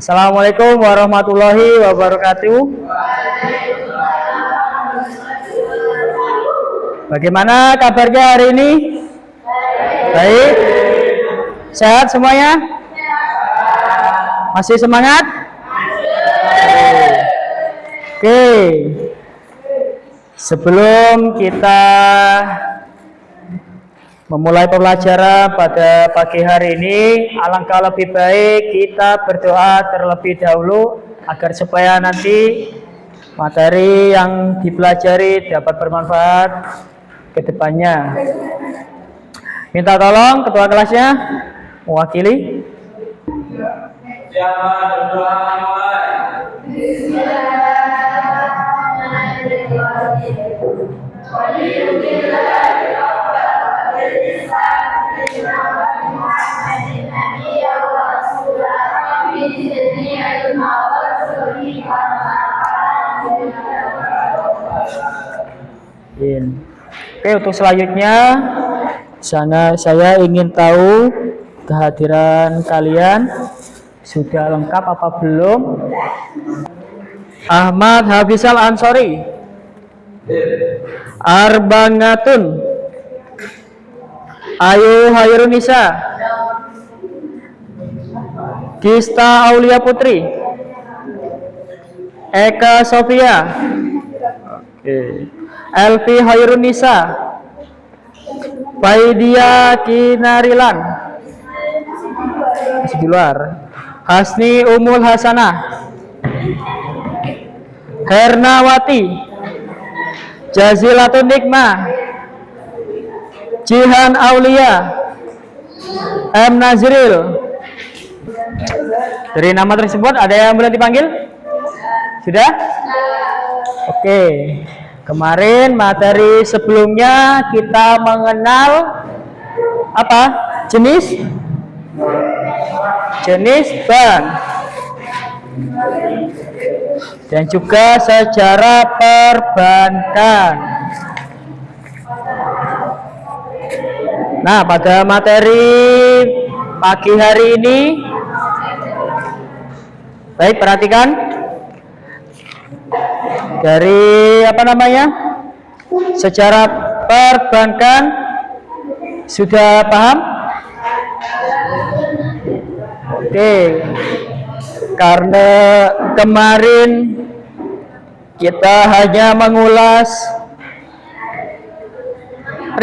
Assalamualaikum warahmatullahi wabarakatuh. Bagaimana kabarnya hari ini? Baik. Sehat semuanya? Masih semangat? Oke. Sebelum kita memulai pembelajaran pada pagi hari ini, alangkah lebih baik kita berdoa terlebih dahulu agar supaya nanti materi yang dipelajari dapat bermanfaat ke depannya. Minta tolong ketua kelasnya mewakili. Siapa berdoa mulai? Oke, untuk selanjutnya saya ingin tahu kehadiran kalian sudah lengkap apa belum? Ahmad Hafizal Ansori, Arbangatun, Ayu Hairunisa, Gista Aulia Putri, Eka Sofia, Elvi Hairunisa, Faidia Kinarilan, masih di luar, Hasni Umul Hasanah, Hernawati, Jazilatun Nikmah, Jihan Aulia, M. Nazril. Dari nama tersebut ada yang boleh dipanggil? Sudah? Oke. Kemarin materi sebelumnya kita mengenal apa? Jenis bank dan juga sejarah perbankan. Nah, pada materi pagi hari ini, baik, perhatikan dari sejarah perbankan sudah paham? Oke, karena kemarin kita hanya mengulas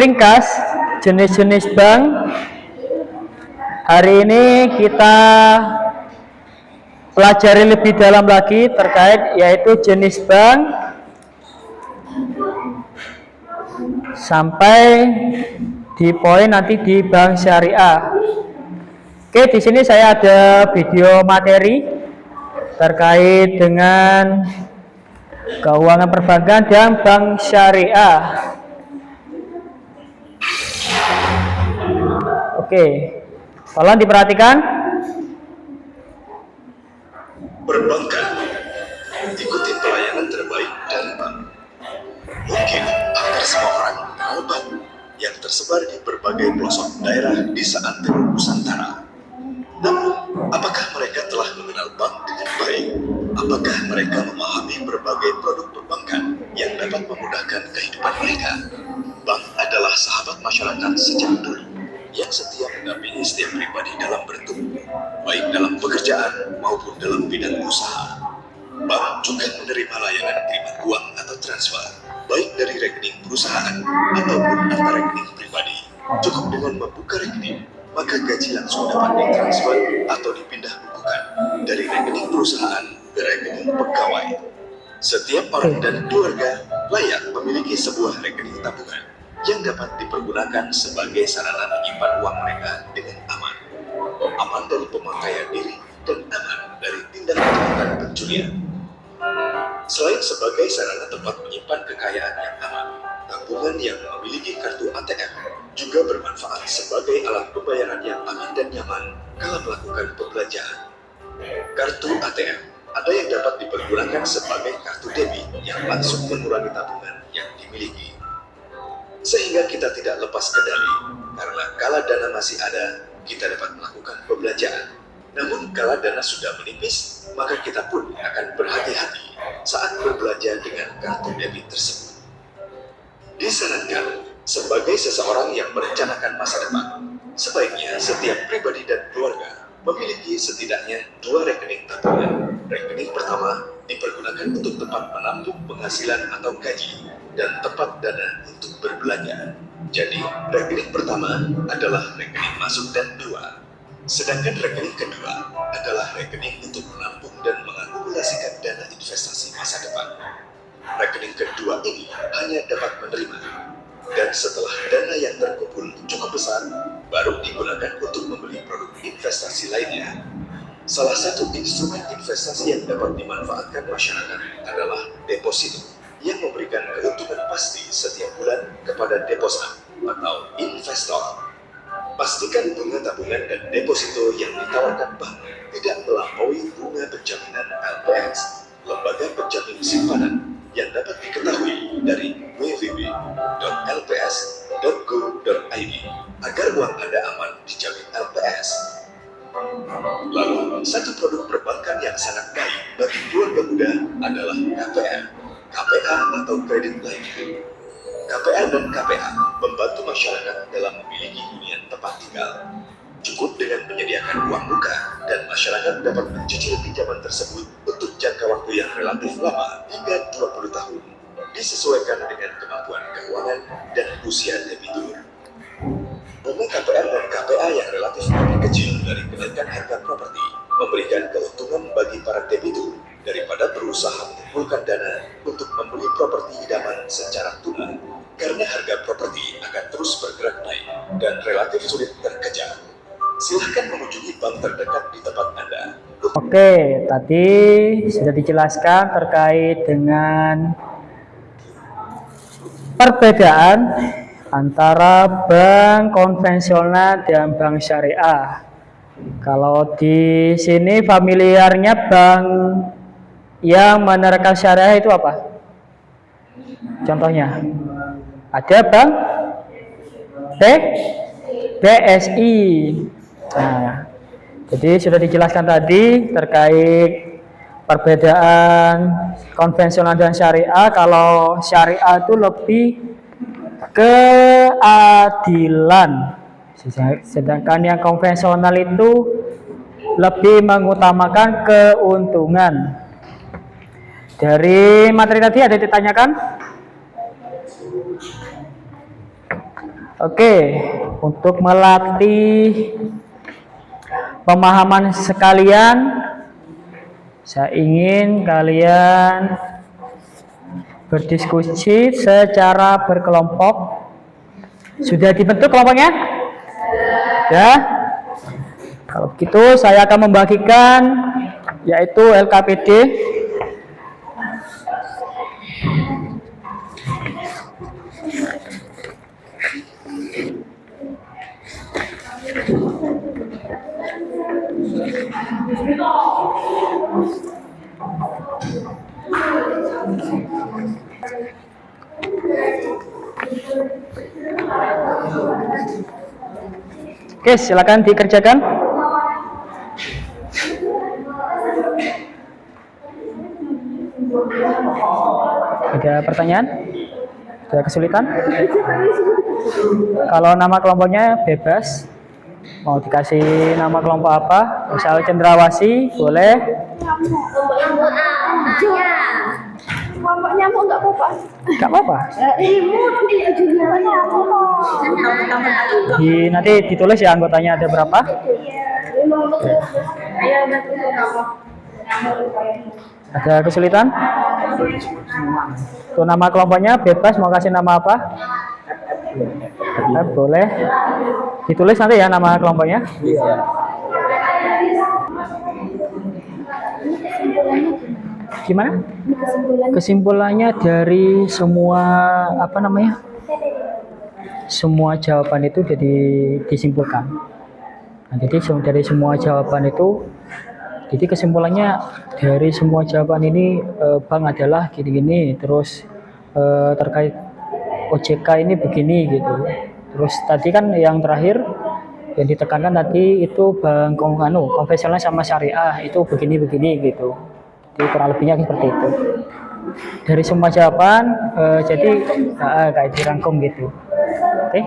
ringkas jenis-jenis bank, hari ini kita pelajari lebih dalam lagi terkait yaitu jenis bank sampai di poin nanti di bank syariah. Oke, di sini saya ada video materi terkait dengan keuangan perbankan dan bank syariah. Oke, tolong diperhatikan. Perbankan ikuti pelayanan terbaik dari bank. Mungkin hampir semua orang mengenal bank yang tersebar di berbagai pelosok daerah di seantero Nusantara. Namun, apakah mereka telah mengenal bank dengan baik? Apakah mereka memahami berbagai produk perbankan yang dapat memudahkan kehidupan mereka? Bank adalah sahabat masyarakat sejak dulu yang setia mendampingi setiap pribadi dalam bertumbuh, baik dalam pekerjaan maupun dalam bidang usaha. Bank juga menerima layanan kiriman uang atau transfer, baik dari rekening perusahaan ataupun antar rekening pribadi. Cukup dengan membuka rekening, maka gaji langsung dapat ditransfer atau dipindah bukukan dari rekening perusahaan ke rekening pegawai. Setiap orang dan keluarga layak memiliki sebuah rekening tabungan yang dapat dipergunakan sebagai sarana menyimpan uang mereka dengan aman. Aman dari pemakaian diri dan aman dari tindak kejahatan pencurian. Selain sebagai sarana tempat menyimpan kekayaan yang aman, tabungan yang memiliki kartu ATM juga bermanfaat sebagai alat pembayaran yang aman dan nyaman kala melakukan pembelanjaan. Kartu ATM ada yang dapat dipergunakan sebagai kartu debit yang langsung mengurangi tabungan yang dimiliki. Sehingga kita tidak lepas kendali, karena kala dana masih ada, kita dapat melakukan pembelanjaan. Namun kala dana sudah menipis, maka kita pun akan berhati-hati saat berbelanja dengan kartu debit tersebut. Disarankan, sebagai seseorang yang merencanakan masa depan, sebaiknya setiap pribadi dan keluarga memiliki setidaknya 2 rekening tabungan. Rekening pertama dipergunakan untuk tempat menampung penghasilan atau gaji dan tempat dana untuk berbelanja. Jadi, rekening pertama adalah rekening masuk dan keluar. Sedangkan rekening kedua adalah rekening untuk menampung dan mengakumulasikan dana investasi masa depan. Rekening kedua ini hanya dapat menerima, dan setelah dana yang terkumpul cukup besar, baru digunakan untuk membeli produk investasi lainnya. Salah satu instrumen investasi yang dapat dimanfaatkan masyarakat adalah deposito, yang memberikan keuntungan pasti setiap bulan kepada deposan atau investor. Pastikan bunga tabungan dan deposito yang ditawarkan bank tidak melampaui bunga penjaminan LPS, lembaga penjamin simpanan, yang dapat diketahui dari www.lps.go.id agar uang Anda aman dijamin LPS. Lalu, satu produk perbankan yang sangat baik bagi keluarga muda adalah KPR, KPA atau kredit lainnya. KPR dan KPA membantu masyarakat dalam memiliki hunian tempat tinggal. Cukup dengan menyediakan uang muka dan masyarakat dapat mencicil pinjaman tersebut untuk jangka waktu yang relatif lama hingga 20 tahun, disesuaikan dengan kemampuan keuangan dan usia debitur. Bunga KPR dan KPA yang relatif lebih kecil dari kenaikan harga properti memberikan keuntungan bagi para debitur daripada berusaha mengumpulkan dana untuk membeli properti idaman secara tunai, karena harga properti akan terus bergerak naik dan relatif sulit terkejar. Silahkan mengunjungi bank terdekat di tempat Anda. Oke, tadi sudah dijelaskan terkait dengan perbedaan antara bank konvensional dan bank syariah. Kalau di sini familiarnya bank yang menerapkan syariah itu apa? Contohnya, ada bank BSI. Nah, jadi sudah dijelaskan tadi terkait perbedaan konvensional dan syariah. Kalau syariah itu lebih keadilan, sedangkan yang konvensional itu lebih mengutamakan keuntungan. Dari materi tadi ada ditanyakan? Oke, untuk melatih pemahaman sekalian, saya ingin kalian berdiskusi secara berkelompok. Sudah dibentuk kelompoknya? Ya. Kalau begitu saya akan membagikan yaitu LKPD. Oke, silakan dikerjakan. Ada pertanyaan? Ada kesulitan? Kalau nama kelompoknya bebas. Mau dikasih nama kelompok apa? Misal cendrawasih, boleh. Kelompok nyamuk nggak apa-apa. Nggak apa-apa. Nanti ditulis ya anggotanya ada berapa. Ada kesulitan? Tuh nama kelompoknya bebas, mau kasih nama apa? Boleh. Ditulis nanti ya nama kelompoknya. Gimana? Kesimpulannya dari semua semua jawaban itu jadi disimpulkan. Nah, jadi dari semua jawaban itu, jadi kesimpulannya dari semua jawaban ini bank adalah gini-gini, terus terkait OJK ini begini gitu. Terus tadi kan yang terakhir Yang ditekankan tadi itu bang konvensional sama syariah itu begini-begini gitu. Jadi kurang lebihnya seperti itu. Dari semua jawaban jadi kayak dirangkum gitu. Oke.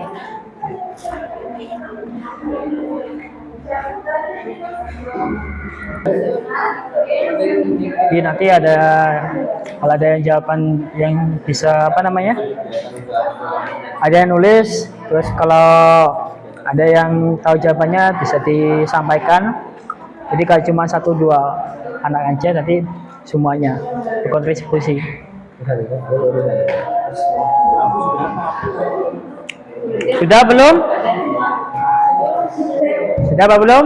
Jadi nanti kalau ada yang jawaban yang bisa ada yang nulis, terus kalau ada yang tahu jawabannya bisa disampaikan. Jadi kalau cuma 1-2 anak aja, nanti semuanya berkontribusi. Sudah belum? Sudah apa belum?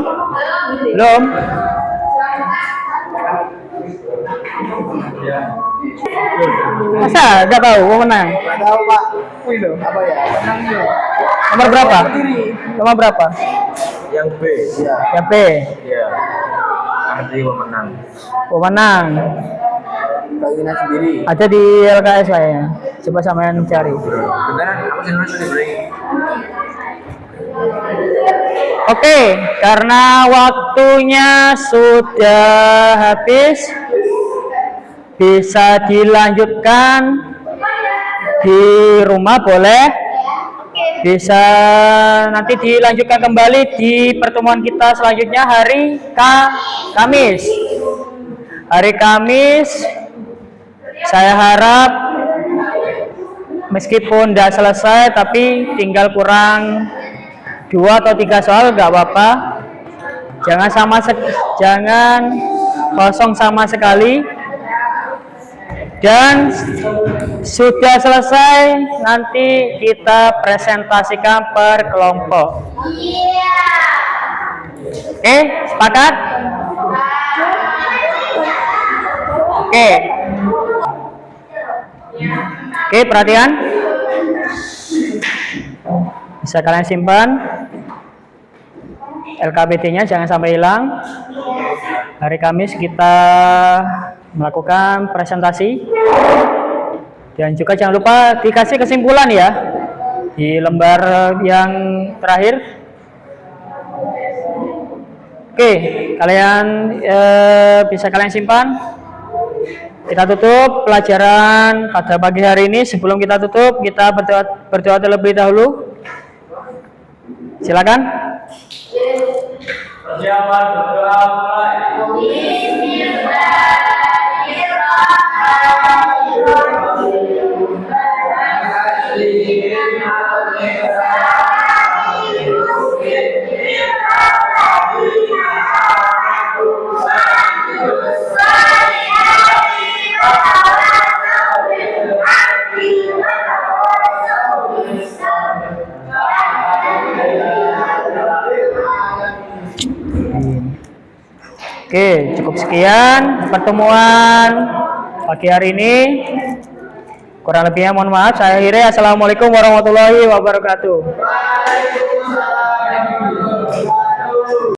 Belum? Masa nggak tahu mau menang? Nggak tahu Pak. Wih loh, apa ya? Menangnya. Nomor berapa? Nomor berapa? Yang B. Iya. Yang B. Iya. Nanti pemenang. Pemenang. Bagian sendiri. Ada di LKS kayaknya. Coba sampean cari. Beneran? Apa sih nulis ini? Oke, karena waktunya sudah habis, bisa dilanjutkan di rumah boleh. Bisa nanti dilanjutkan kembali di pertemuan kita selanjutnya hari Kamis. Hari Kamis, saya harap meskipun tidak selesai tapi tinggal kurang 2 atau 3 soal nggak apa-apa. Jangan kosong sama sekali. Dan sudah selesai, nanti kita presentasikan per kelompok. Oke, sepakat? Oke. Oke, perhatian. Bisa kalian simpan. LKPD-nya jangan sampai hilang. Hari Kamis kita melakukan presentasi. Dan juga jangan lupa dikasih kesimpulan ya di lembar yang terakhir. Oke, kalian bisa kalian simpan. Kita tutup pelajaran pada pagi hari ini. Sebelum kita tutup, kita berdoa terlebih dahulu. Silakan. Persiapan berdoa mulai. Oke, cukup sekian pertemuan pagi hari ini. Kurang lebihnya mohon maaf. Saya akhiri. Assalamualaikum warahmatullahi wabarakatuh.